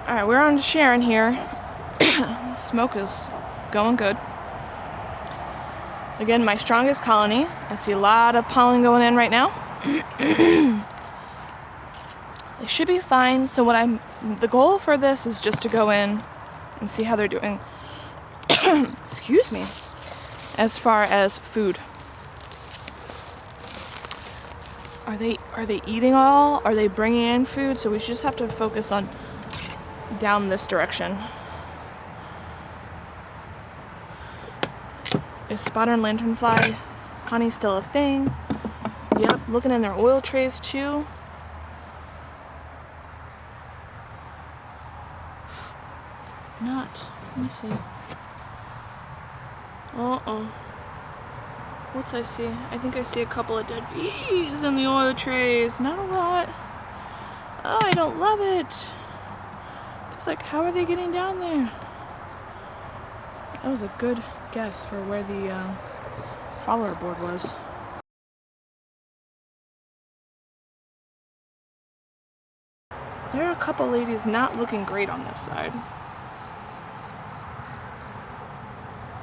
Alright, we're on to Sharon here. Smoke is going good. Again, my strongest colony. I see a lot of pollen going in right now. They should be fine. So the goal for this is just to go in and see how they're doing. Excuse me. As far as food. Are they eating all? Are they bringing in food? So we just have to focus on down this direction. Is spotter and lanternfly honey still a thing? Yep, looking in their oil trays too. Not. Let me see. What's I see? I think I see a couple of dead bees in the oil trays. Not a lot. Oh, I don't love it. It's like, how are they getting down there? That was a good guess for where the follower board was. There are a couple ladies not looking great on this side.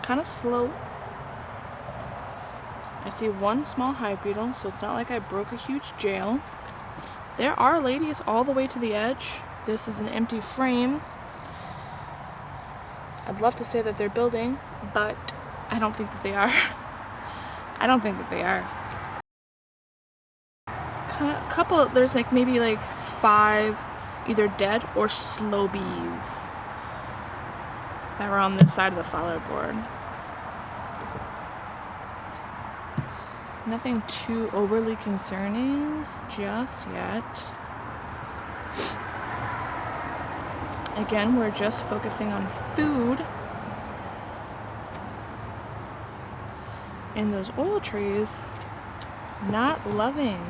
Kind of slow. I see one small hive beetle, so it's not like I broke a huge jail. There are ladies all the way to the edge. This is an empty frame. I'd love to say that they're building, but I don't think that they are. I don't think that they are. There's like maybe like 5 either dead or slow bees that were on this side of the follower board. Nothing too overly concerning just yet. Again, we're just focusing on food. And those oil trays, not loving.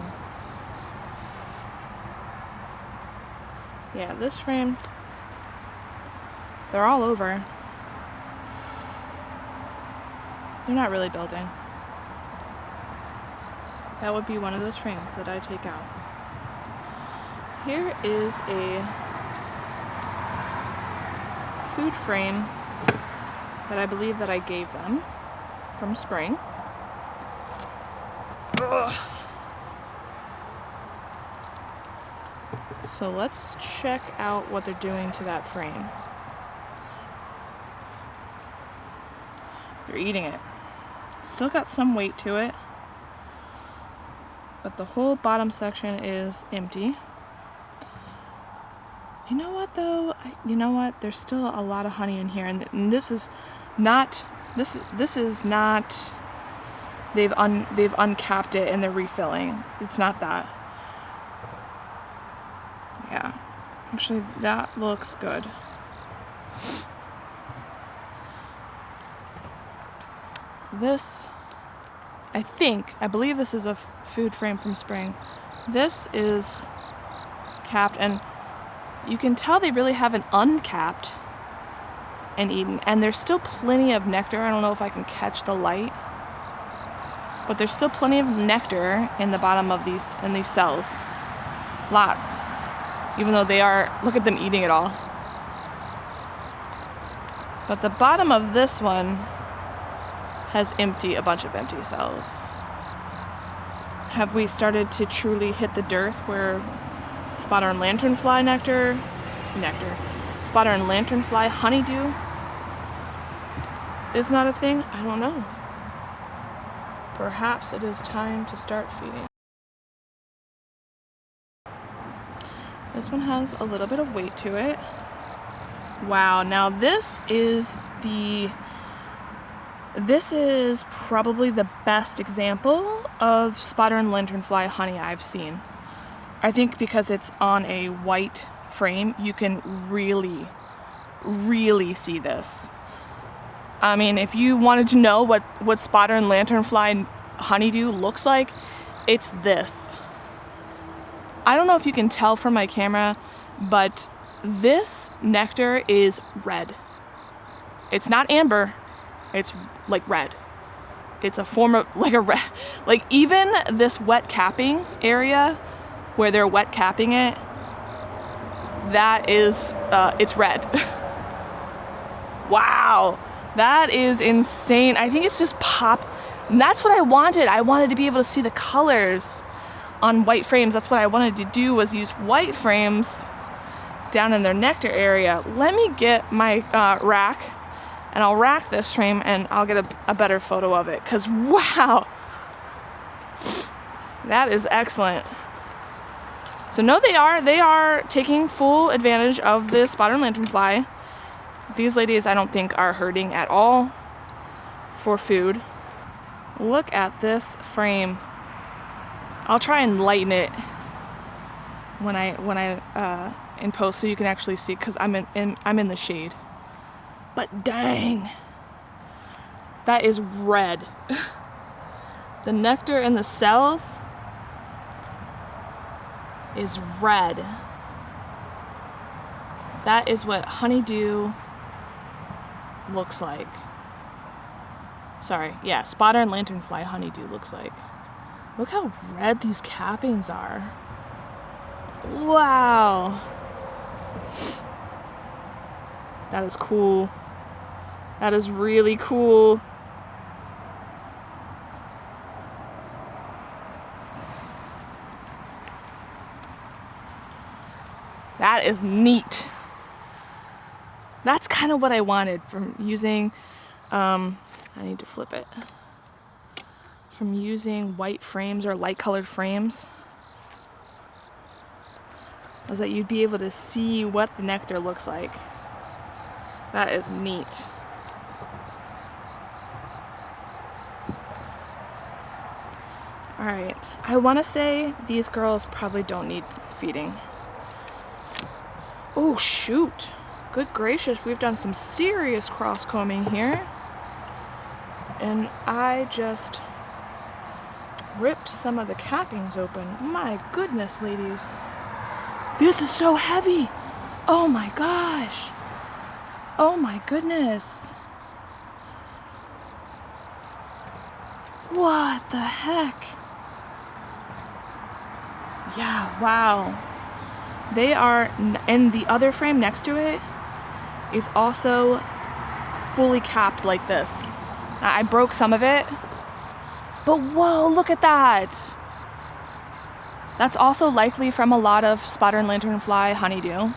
Yeah, this frame, they're all over. They're not really building. That would be one of those frames that I take out. Here is a food frame that I believe that I gave them from spring. Ugh. So let's check out what they're doing to that frame. They're eating it. Still got some weight to it, but the whole bottom section is empty. You know what though? You know what? There's still a lot of honey in here, and this is not. This is not. They've uncapped it and they're refilling. It's not that. Yeah, actually that looks good. This, I believe this is a food frame from spring. This is capped, and you can tell they really haven't uncapped and eaten. And there's still plenty of nectar. I don't know if I can catch the light, but there's still plenty of nectar in the bottom of these cells. Lots. Even though they are, look at them eating it all. But the bottom of this one has a bunch of empty cells. Have we started to truly hit the dearth where spotter and lanternfly spotter and lanternfly honeydew is not a thing? I don't know. Perhaps it is time to start feeding. This one has a little bit of weight to it. Wow, now this is probably the best example of spotter and lanternfly honey I've seen. I think because it's on a white frame, you can really, really see this. I mean, if you wanted to know what spotter and lanternfly honeydew looks like, it's this. I don't know if you can tell from my camera, but this nectar is red. It's not amber, it's like red. It's a form of like a red, like even this wet capping area where they're wet capping it, that is, it's red. Wow, that is insane. I think it's just pop. And that's what I wanted. I wanted to be able to see the colors on white frames. That's what I wanted to do, was use white frames down in their nectar area. Let me get my rack, and I'll rack this frame and I'll get a better photo of it, because wow, that is excellent. So no, they are taking full advantage of the spotted lanternfly. These ladies, I don't think, are hurting at all for food. Look at this frame. I'll try and lighten it when I in post, so you can actually see, because I'm in the shade. But dang, that is red. The nectar in the cells is red. That is what honeydew looks like. Sorry, yeah, spotter and lanternfly honeydew looks like. Look how red these cappings are. Wow. That is cool. That is really cool. That is neat. That's kind of what I wanted from using, I need to flip it, from using white frames or light colored frames, was that you'd be able to see what the nectar looks like. That is neat. Alright, I want to say these girls probably don't need feeding. Oh shoot, good gracious, we've done some serious cross combing here. And I just ripped some of the cappings open. My goodness, ladies. This is so heavy. Oh my gosh. Oh my goodness. What the heck? Yeah, wow. They are, and the other frame next to it is also fully capped like this. I broke some of it, but whoa, look at that. That's also likely from a lot of spotter and lanternfly honeydew.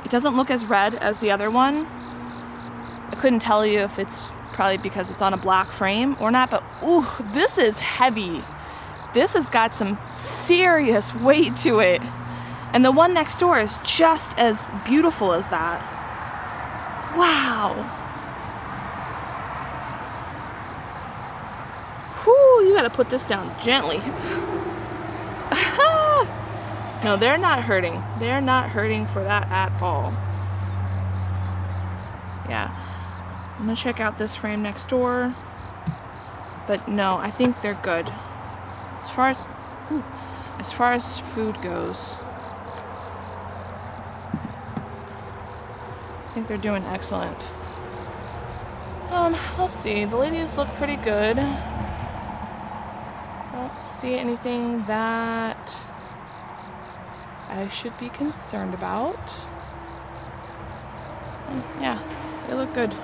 It doesn't look as red as the other one. I couldn't tell you if it's probably because it's on a black frame or not, but ooh, this is heavy. This has got some serious weight to it. And the one next door is just as beautiful as that. Wow. Whew, you gotta put this down gently. No, they're not hurting. They're not hurting for that at all. Yeah. I'm gonna check out this frame next door. But no, I think they're good. As far as food goes, I think they're doing excellent. Let's see. The ladies look pretty good. I don't see anything that I should be concerned about. Yeah, they look good.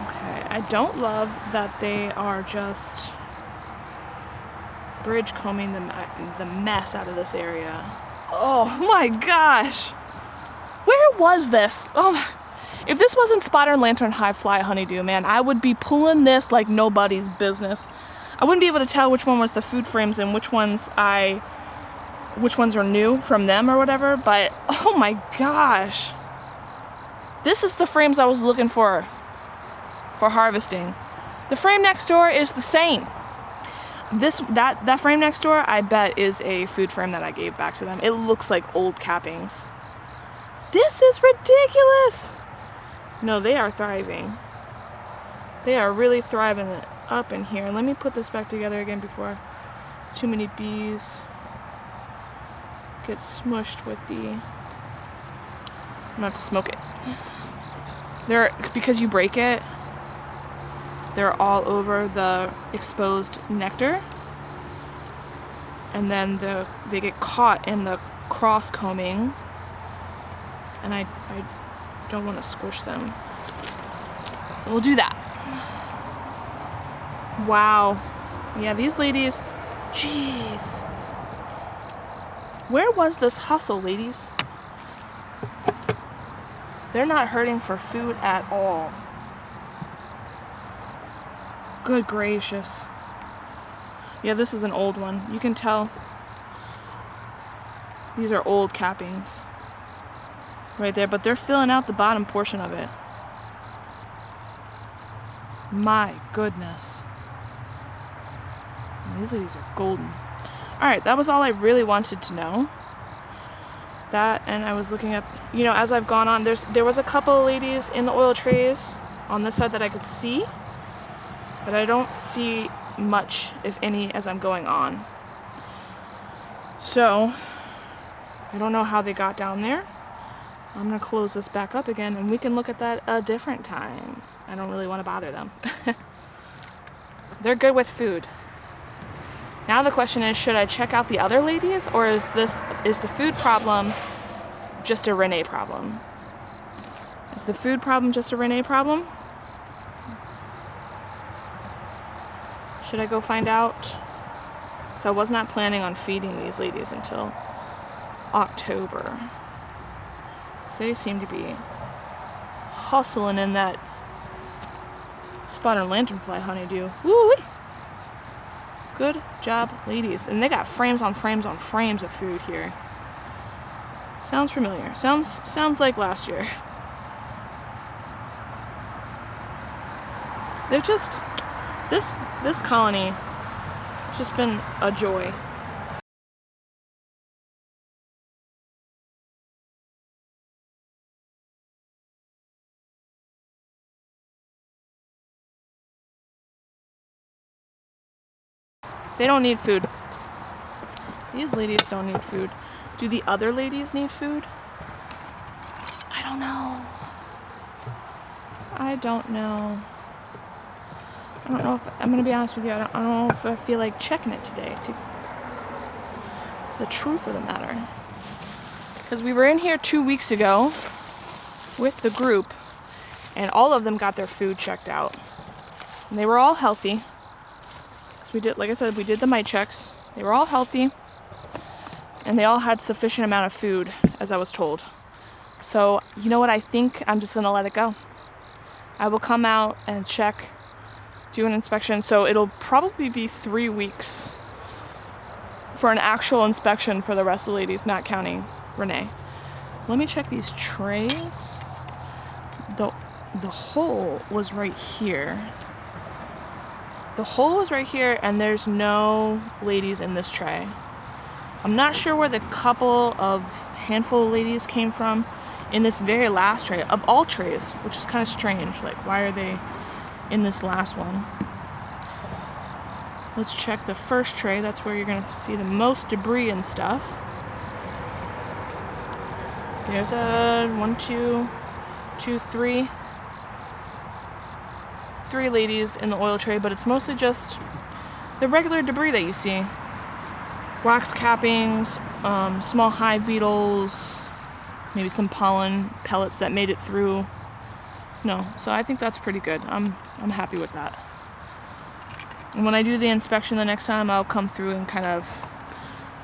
Okay, I don't love that they are just bridge combing the mess out of this area. Oh my gosh! Where was this? Oh, if this wasn't spotter and lanternfly honeydew, man, I would be pulling this like nobody's business. I wouldn't be able to tell which one was the food frames and which ones are new from them or whatever, but oh my gosh. This is the frames I was looking for harvesting. The frame next door is the same. That frame next door, I bet, is a food frame that I gave back to them. It looks like old cappings. This is ridiculous. No, they are thriving. They are really thriving up in here. Let me put this back together again before too many bees get smushed with the... I'm gonna have to smoke it. Because you break it, they're all over the exposed nectar. and then they get caught in the cross combing, and I don't want to squish them, so we'll do that. Wow, yeah, these ladies, jeez, where was this hustle, ladies? They're not hurting for food at all. Good gracious. Yeah, this is an old one. You can tell these are old cappings right there, but they're filling out the bottom portion of it. My goodness. These ladies are golden. Alright, that was all I really wanted to know. That, and I was looking at, you know, as I've gone on, there was a couple of ladies in the oil trays on this side that I could see, but I don't see much, if any, as I'm going on. So, I don't know how they got down there. I'm going to close this back up again, and we can look at that a different time. I don't really want to bother them. They're good with food. Now the question is, should I check out the other ladies, or is the food problem just a Renee problem? Is the food problem just a Renee problem? Should I go find out? So I was not planning on feeding these ladies until October. So they seem to be hustling in that spotted lanternfly honeydew. Woo-wee! Good job, ladies. And they got frames on frames on frames of food here. Sounds familiar. Sounds like last year. They're just, this colony has just been a joy. They don't need food. These ladies don't need food. Do the other ladies need food? I don't know. I don't know. I don't know if, I'm going to be honest with you, I don't know if I feel like checking it today. The truth of the matter. Because we were in here 2 weeks ago with the group, and all of them got their food checked out. And they were all healthy. We did, like I said, we did the mite checks. They were all healthy, and they all had sufficient amount of food, as I was told. So, you know what, I think I'm just gonna let it go. I will come out and check, do an inspection. So it'll probably be 3 weeks for an actual inspection for the rest of the ladies, not counting Renee. Let me check these trays. The hole was right here. The hole was right here, and there's no ladies in this tray. I'm not sure where the handful of ladies came from in this very last tray, of all trays, which is kind of strange. Like, why are they in this last one? Let's check the first tray. That's where you're going to see the most debris and stuff. There's a 1, 2, 3. 3 ladies in the oil tray, but it's mostly just the regular debris that you see. Wax cappings, small hive beetles, maybe some pollen pellets that made it through. No, so I think that's pretty good. I'm happy with that. And when I do the inspection the next time, I'll come through and kind of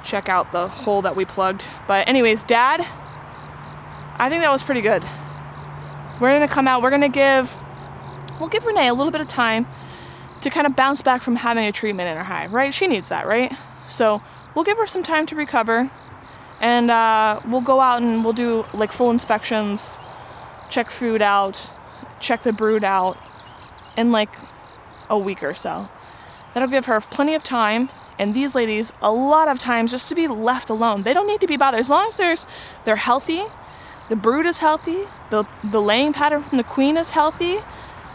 check out the hole that we plugged. But anyways, Dad, I think that was pretty good. We're gonna come out, we'll give Renee a little bit of time to kind of bounce back from having a treatment in her hive, right? She needs that, right? So we'll give her some time to recover, and we'll go out and we'll do like full inspections, check food out, check the brood out in like a week or so. That'll give her plenty of time, and these ladies a lot of times just to be left alone. They don't need to be bothered. As long as they're healthy, the brood is healthy, the laying pattern from the queen is healthy,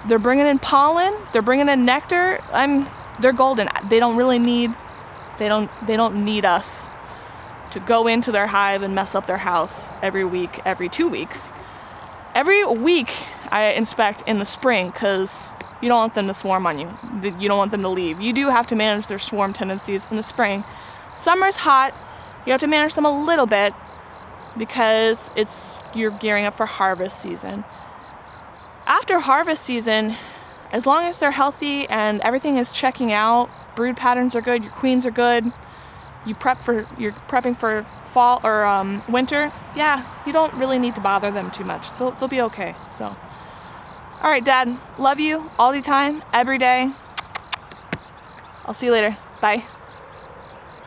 they're bringing in pollen, they're bringing in nectar, they're golden. They don't really need, they don't need us to go into their hive and mess up their house every week, every 2 weeks. Every week I inspect in the spring, because you don't want them to swarm on you. You don't want them to leave. You do have to manage their swarm tendencies in the spring, Summer's hot. You have to manage them a little bit because you're gearing up for harvest season. After harvest season, as long as they're healthy and everything is checking out, brood patterns are good, your queens are good, you're prepping for fall or winter, yeah, you don't really need to bother them too much. They'll be okay. So, all right, Dad, love you all the time, every day. I'll see you later. Bye.